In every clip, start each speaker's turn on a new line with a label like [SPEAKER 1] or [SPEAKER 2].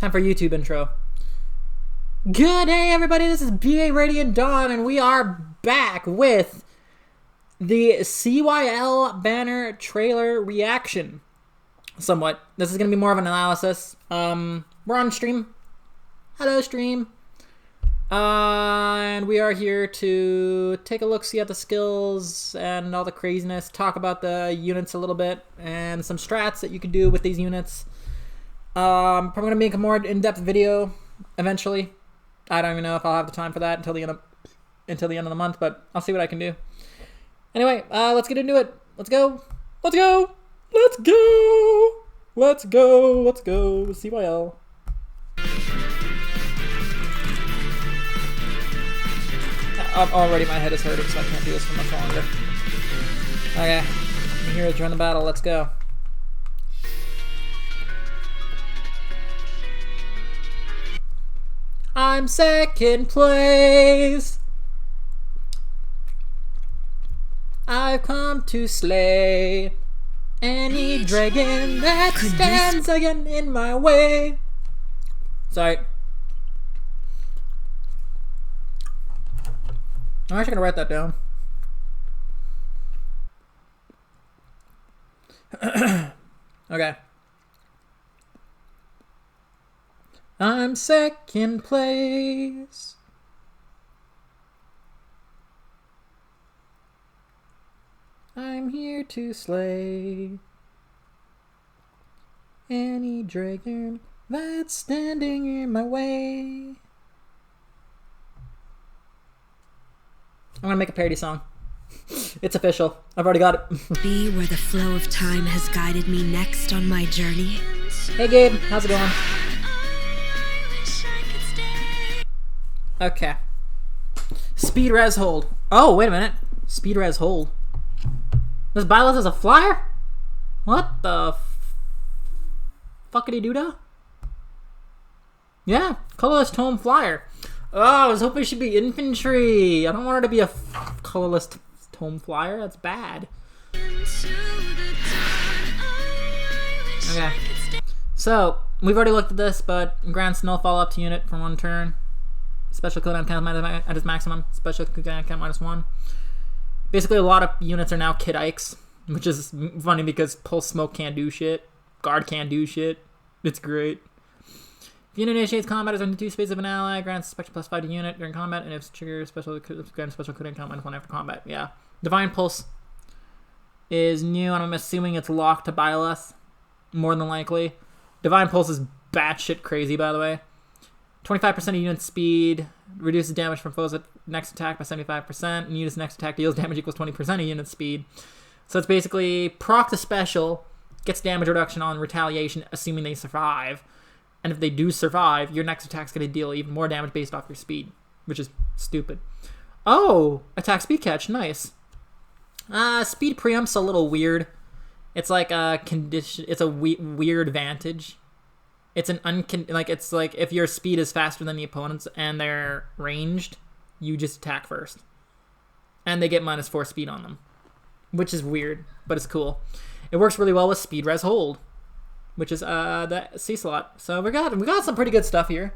[SPEAKER 1] Time for YouTube intro. Good day, everybody. This is BA Radiant Dawn, and we are back with the CYL banner trailer reaction. Somewhat. This is going to be more of an analysis. We're on stream. Hello, stream. And we are here to take a look-see at the skills and all the craziness, talk about the units a little bit, and some strats that you can do with these units. Probably going to make a more in-depth video eventually. I don't even know if I'll have the time for that until the end of the month, but I'll see what I can do. Anyway, let's get into it. Let's go. Let's go. Let's go. Let's go. Let's go. CYL. Already my head is hurting, so I can't do this for much longer. Okay. I'm here to join the battle. Let's go. I'm second place. I've come to slay any dragon that stands again in my way. Sorry. I'm actually gonna write that down. Okay. I'm second place. I'm here to slay any dragon that's standing in my way. I'm gonna make a parody song. It's official. I've already got it.
[SPEAKER 2] Be where the flow of time has guided me next on my journey.
[SPEAKER 1] Hey Gabe, how's it going? Okay. Speed res hold. Oh, wait a minute. Speed res hold. This Byleth is a flyer? What the fuckity doodah? Yeah, colorless tome flyer. Oh, I was hoping she'd be infantry. I don't want her to be a colorless tome flyer. That's bad. Okay. So, we've already looked at this, but grants snowfall up to unit for 1 turn. Special cooldown count at its maximum. Special cooldown count -1. Basically, a lot of units are now Kid Ikes, which is funny because Pulse Smoke can't do shit. Guard can't do shit. It's great. If unit initiates combat as in 2 spaces of an ally, grants Spectre +5 to unit during combat, and if triggers grants special cooldown count -1 after combat. Yeah. Divine Pulse is new, and I'm assuming it's locked to Byleth, more than likely. Divine Pulse is batshit crazy, by the way. 25% of unit speed, reduces damage from foes' next attack by 75%, and unit's next attack deals damage equals 20% of unit speed. So it's basically proc the special, gets damage reduction on retaliation, assuming they survive. And if they do survive, your next attack's going to deal even more damage based off your speed, which is stupid. Oh, attack speed catch, nice. Speed preempt's a little weird. It's like a condition. It's a weird advantage. It's an it's like if your speed is faster than the opponent's and they're ranged, you just attack first, and they get -4 speed on them, which is weird, but it's cool. It works really well with speed res hold, which is the C slot. So we got some pretty good stuff here.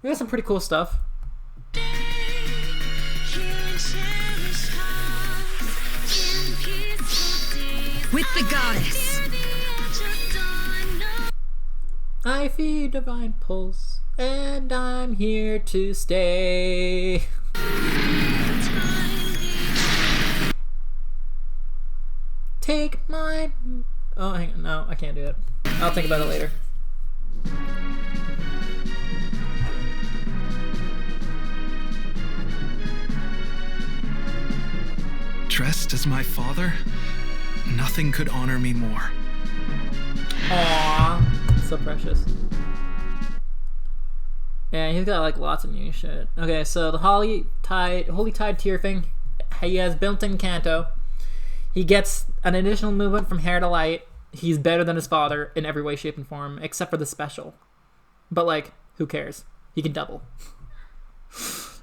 [SPEAKER 1] We got some pretty cool stuff.
[SPEAKER 2] With the goddess.
[SPEAKER 1] I feed Divine Pulse, and I'm here to stay. Take my... Oh, hang on. No, I can't do it. I'll think about it later.
[SPEAKER 3] Dressed as my father, nothing could honor me more.
[SPEAKER 1] Aww. So precious. Yeah, he's got like lots of new shit. Okay, so the Holy Tide tier thing, he has built-in Canto. He gets an additional movement from Hair to Light. He's better than his father in every way, shape, and form, except for the special. But like, who cares? He can double.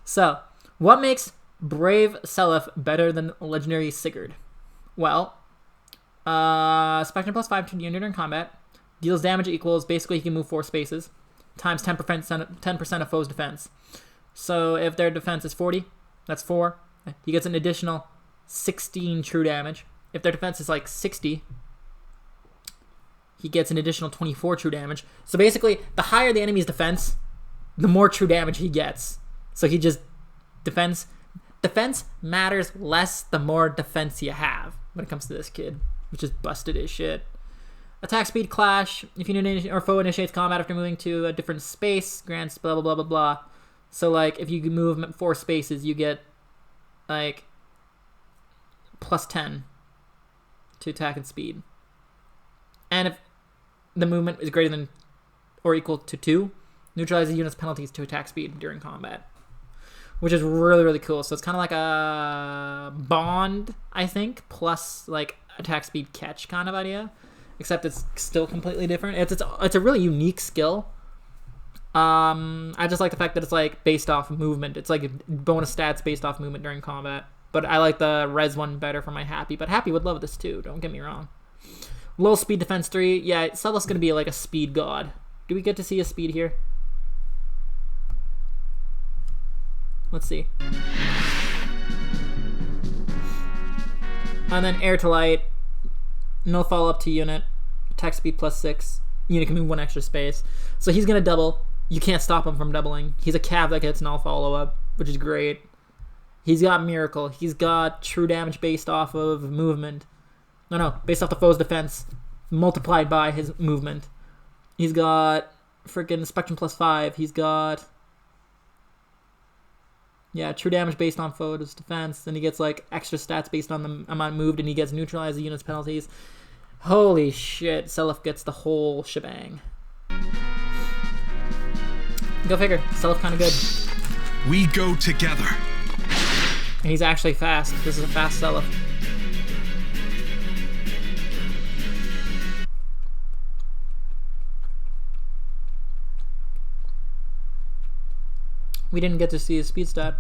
[SPEAKER 1] So, what makes Brave Seliph better than Legendary Sigurd? Well, Spectrum +5 to unit during combat. Deals damage equals, basically he can move 4 spaces. times 10% of foe's defense. So if their defense is 40, that's 4. He gets an additional 16 true damage. If their defense is like 60, he gets an additional 24 true damage. So basically, the higher the enemy's defense, the more true damage he gets. So he just defense matters less the more defense you have when it comes to this kid, which is busted as shit. Attack speed clash. If you or foe initiates combat after moving to a different space, grants blah blah blah blah blah. So like if you move 4 spaces, you get like plus 10 to attack and speed. And if the movement is greater than or equal to 2, neutralize the unit's penalties to attack speed during combat, which is really, really cool. So it's kind of like a bond, I think, plus like attack speed catch kind of idea, except it's still completely different. It's a really unique skill. I just like the fact that it's like based off movement. It's like bonus stats based off movement during combat. But I like the res one better for my Happy. But Happy would love this too, don't get me wrong. Low speed defense 3. Yeah, Celis going to be like a speed god. Do we get to see a speed here? Let's see. And then air to light. No follow up to unit. Attack speed plus 6. Unit can move 1 extra space. So he's going to double. You can't stop him from doubling. He's a cav that gets null follow up, which is great. He's got Miracle. He's got true damage based off of movement. No, based off the foe's defense multiplied by his movement. He's got freaking Spectrum plus 5. He's got true damage based on foe's defense. Then he gets like extra stats based on the amount moved, and he gets neutralize the unit's penalties. Holy shit, Seliph gets the whole shebang. Go figure. Seliph kind of good.
[SPEAKER 3] We go together.
[SPEAKER 1] And he's actually fast. This is a fast Seliph. We didn't get to see his speed stat.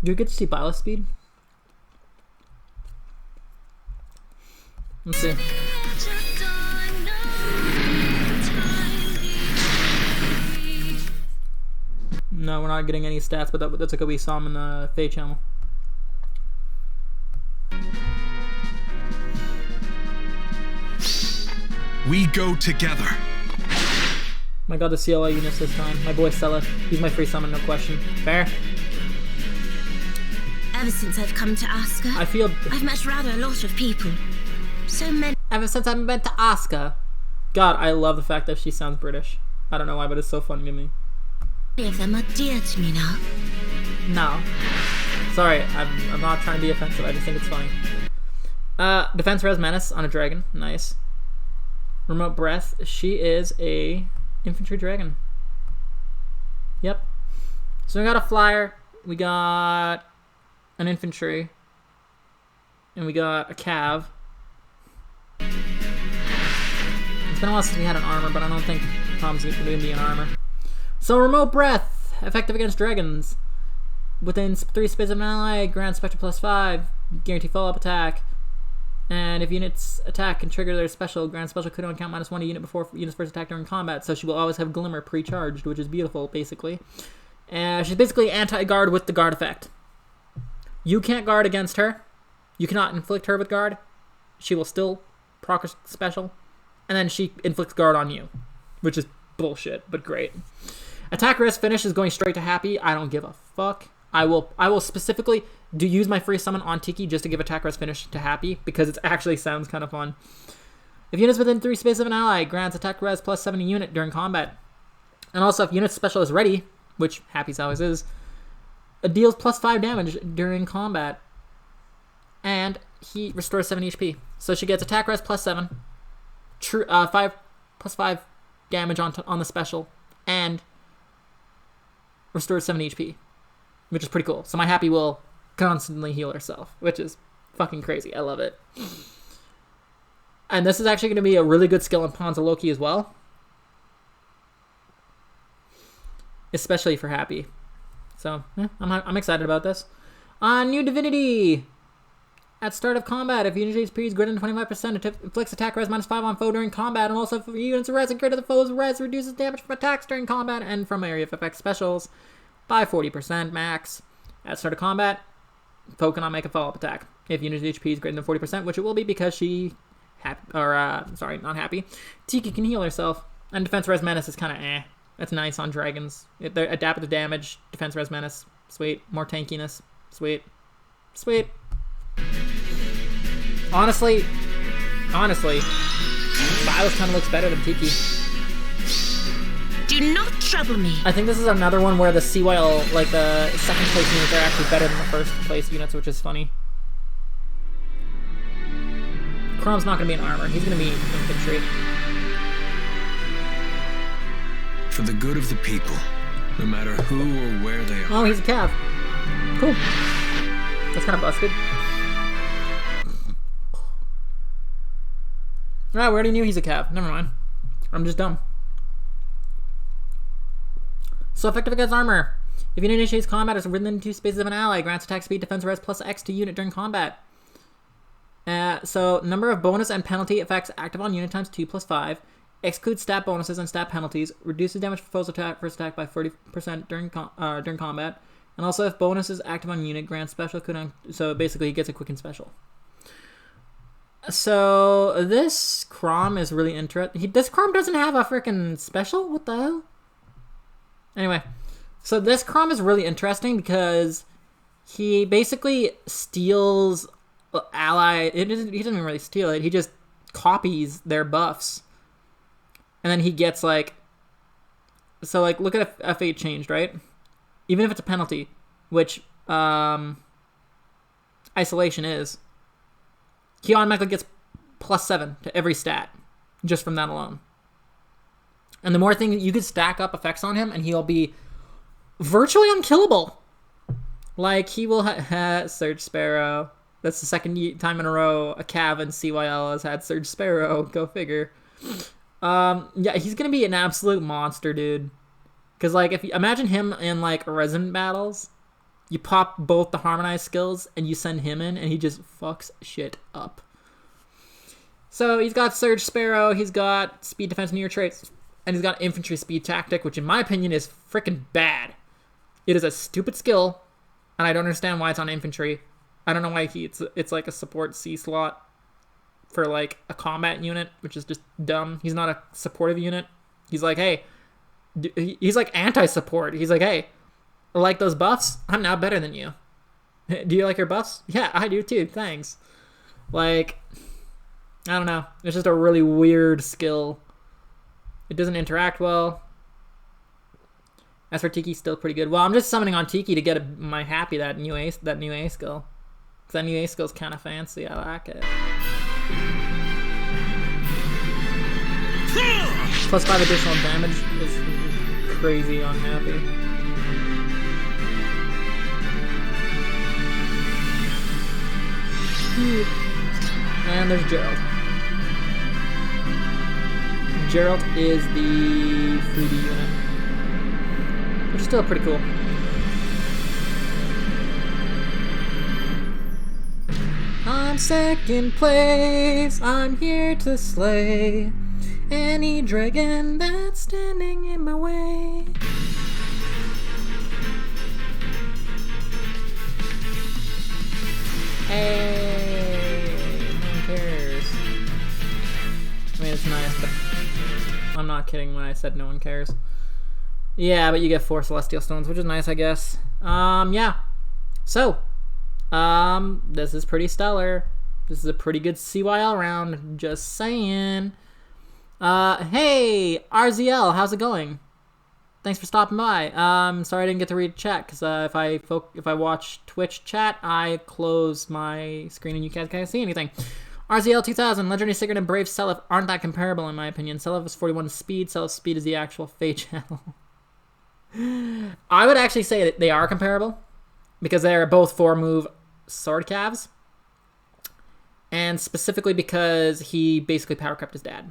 [SPEAKER 1] Did you get to see Byleth's speed? Let's see. No, we're not getting any stats, but that's okay. We saw him in the Fae channel.
[SPEAKER 3] We go together.
[SPEAKER 1] My god, the CLI units this time. My boy Seliph. He's my free summon, no question. Fair?
[SPEAKER 2] Ever since I've come to Aska, I've met rather a lot of people. So many.
[SPEAKER 1] Ever since I've been to Aska. God, I love the fact that she sounds British. I don't know why, but it's so funny to me.
[SPEAKER 2] Many of them are dear to me now.
[SPEAKER 1] No. Sorry, I'm not trying to be offensive. I just think it's funny. Defense Res Menace on a dragon. Nice. Remote Breath. She is a infantry dragon. Yep. So we got a flyer. We got an infantry. And we got a cav. It's been a while since we had an armor, but I don't think Tom's going to be an armor. So Remote Breath. Effective against dragons. Within 3 spaces of an ally, grant Spectre plus 5. Guarantee follow-up attack. And if units attack can trigger their special, grant special could on count -1 a unit before units first attack during combat. So she will always have Glimmer pre-charged, which is beautiful, basically. And she's basically anti-guard with the guard effect. You can't guard against her. You cannot inflict her with guard. She will still proc her special. And then she inflicts guard on you. Which is bullshit, but great. Attack res finish is going straight to Happy. I don't give a fuck. I will specifically use my free summon on Tiki just to give attack res finish to Happy because it actually sounds kind of fun. If units within 3 spaces of an ally, grants attack res plus 7 a unit during combat. And also if unit's special is ready, which Happy's always is, it deals plus 5 damage during combat. And he restores 7 HP. So she gets attack res plus 7, 5 plus 5 damage on the special, and restores 7 HP. Which is pretty cool. So my Happy will constantly heal herself, which is fucking crazy. I love it. And this is actually going to be a really good skill in Pawns of Loki as well. Especially for Happy. So, yeah, I'm excited about this. New Divinity! At start of combat, if unit HP is greater than 25%, it inflicts attack res -5 on foe during combat, and also if units res and greater than the foe's res, reduces damage from attacks during combat and from area of effect specials by 40% max. At start of combat, foe cannot make a follow-up attack. If unit HP is greater than 40%, which it will be because she, not happy, Tiki can heal herself. And defense res menace is kind of eh. That's nice on dragons. They're adaptive damage, defense res menace, sweet. More tankiness, sweet. Sweet. Honestly, Silas kind of looks better than Tiki.
[SPEAKER 2] Do not trouble me.
[SPEAKER 1] I think this is another one where the CYL, like the second place units, are actually better than the first place units, which is funny. Chrome's not going to be in armor. He's going to be infantry.
[SPEAKER 3] For the good of the people, no matter who or where they are.
[SPEAKER 1] Oh, he's a Cav. Cool. That's kind of busted. Alright, we already knew he's a Cav. Never mind. I'm just dumb. So effective against armor. If unit initiates combat is within 2 spaces of an ally, grants attack speed, defense res plus X to unit during combat. So number of bonus and penalty effects active on unit times 2 plus 5. Excludes stat bonuses and stat penalties. Reduces damage for foe's first attack by 40% during combat. And also if bonus is active on unit, grants special cooldown. So basically he gets a quick and special. So this Crom is really interesting. This Crom doesn't have a freaking special? What the hell? Anyway, so this Crom is really interesting because he basically steals ally. He doesn't even really steal it. He just copies their buffs. And then he gets like... So like, look at F8 changed, right? Even if it's a penalty, which isolation is, he automatically gets +7 to every stat just from that alone. And the more things you could stack up effects on him, and he'll be virtually unkillable. Like he will have Surge Sparrow. That's the second time in a row a Cav and CYL has had Surge Sparrow. Go figure. Yeah, he's gonna be an absolute monster, dude. Because, like, if you imagine him in, like, resident battles, you pop both the harmonized skills and you send him in, and he just fucks shit up. So, he's got Surge Sparrow, he's got Speed Defense Near Traits, and he's got Infantry Speed Tactic, which, in my opinion, is freaking bad. It is a stupid skill, and I don't understand why it's on Infantry. I don't know why it's like, a support C slot for, like, a combat unit, which is just dumb. He's not a supportive unit. He's like, hey... He's like anti-support. He's like, hey, like those buffs? I'm now better than you. Do you like your buffs? Yeah, I do too. Thanks. Like, I don't know. It's just a really weird skill. It doesn't interact well. As for Tiki, still pretty good. Well, I'm just summoning on Tiki to get my happy that new A skill. Because that new A skill is kind of fancy. I like it. Plus 5 additional damage is crazy unhappy. And there's Gerald. Gerald is the freebie unit, which is still pretty cool. I'm second place, I'm here to slay any dragon that's standing in my way. Hey, no one cares. I mean, it's nice, but I'm not kidding when I said no one cares. Yeah, but you get 4 Celestial Stones, which is nice, I guess. Yeah. So, this is pretty stellar. This is a pretty good CYL round, just saying. Hey, RZL, how's it going? Thanks for stopping by. Sorry I didn't get to read chat, because if I watch Twitch chat, I close my screen and you guys can't see anything. RZL 2000, Legendary Sigurd and Brave Seliph aren't that comparable in my opinion. Seliph is 41 speed, Seliph's speed is the actual Fey channel. I would actually say that they are comparable, because they are both 4-move sword calves, and specifically because he basically power crept his dad.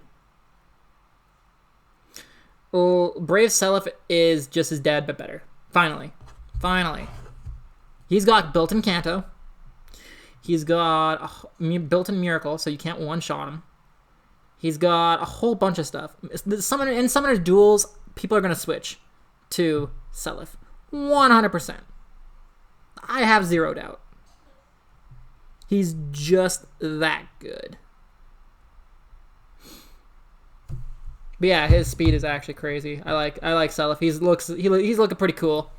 [SPEAKER 1] Well, Brave Seliph is just his dad, but better. Finally. He's got built-in Canto. He's got a built-in miracle, so you can't one-shot him. He's got a whole bunch of stuff. In Summoner's duels, people are going to switch to Seliph. 100%. I have zero doubt. He's just that good. But yeah, his speed is actually crazy. I like Seliph. He's looking pretty cool.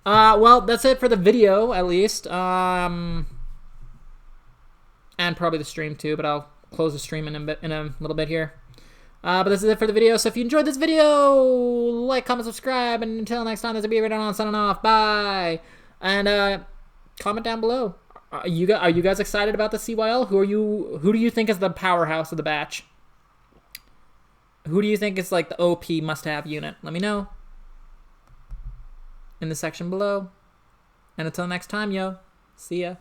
[SPEAKER 1] Well, that's it for the video, at least. And probably the stream too, but I'll close the stream in a little bit here. But this is it for the video. So if you enjoyed this video, like, comment, subscribe, and until next time, this will be right on signing off. Bye. And comment down below. Are you guys excited about the CYL? Who do you think is the powerhouse of the batch? Who do you think is like the OP must-have unit? Let me know in the section below. And until next time, yo. See ya.